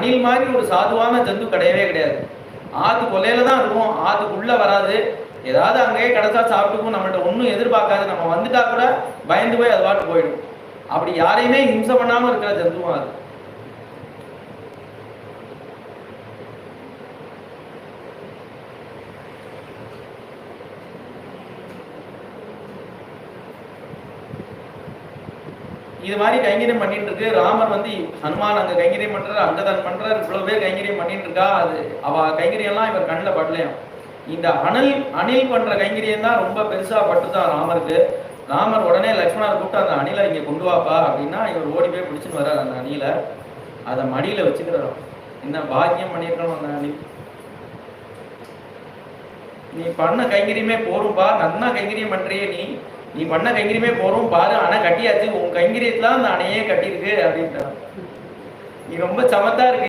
அணில் மாதிரி ஒரு சாதுவான ஜந்து கிடையவே கிடையாது. ஆத்து கொல்லையில தான் இருக்கும், ஆத்துக்குள்ள வராது. ஏதாவது அங்கேயே கிடைச்சா சாப்பிட்டுக்கும், நம்மள்ட்ட ஒன்றும் எதிர்பார்க்காது. நம்ம வந்துட்டா கூட பயந்து போய் அது பாட்டு போயிடும். அப்படி யாரையுமே ஹிம்சை பண்ணாம இருக்கிற ஜந்துவும் அது. இது மாதிரி கைங்கரியம் பண்ணிட்டு இருக்கு. ராமர் வந்து ஹனுமான் அங்க கைங்கரியம் பண்றாரு, அங்கதான் பண்றாரு, இவ்வளவு பேர் கைங்கரியம் பண்ணிட்டு இருக்கா. அது அவ கைங்கரியம் எல்லாம் இவர் கண்ணில் படலையும். இந்த அணில் பண்ற கைங்கரியம் தான் ரொம்ப பெருசா பட்டுதான் ராமருக்கு. ராமர் உடனே லக்ஷ்மணர் கூப்பிட்டு அந்த அணிலை இங்க கொண்டு வாப்பா அப்படின்னா இவர் ஓடி போய் பிடிச்சுன்னு வர்றாரு. அந்த அணிலை அதை மடியில வச்சுக்கிறாராம். என்ன பாக்கியம் பண்ணியிருக்கணும் அந்த அணில். நீ பண்ண கைங்கரியமே போரும்பா, நன்னா கைங்கரியம் பண்றியே, நீ பண்ண கைங்கரியமே போறோம் பாரு, அணை கட்டியாச்சு, உன் கைங்கரியத்துல அந்த அணையே கட்டியிருக்கு அப்படின்ட்டு. நீ ரொம்ப சமத்தா இருக்கு.